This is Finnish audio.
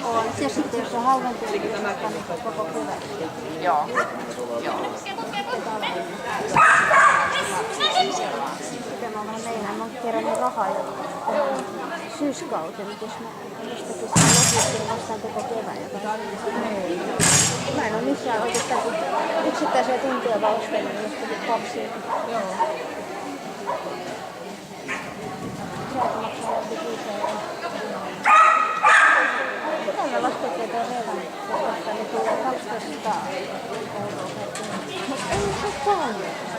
On. Ja sitten jos on halvempi, niin koko kuva. Joo. Joo. Sitten mä vähän meinaan, mä oon kerännyt rahaa jo syyskauteen, mutta jos mä jostakin saan lopuksi, niin vastaan koko kevään. Mä en oo missään oikeastaan yksittäisiä tunteja vaan ostanut jostakin kapsia. Joo. Sieltä maksaa jokin 5 €. Mitä mä lasketaan tuon revan, koska ne tulee 1200 € per tunti. Mutta ei se ole paljon.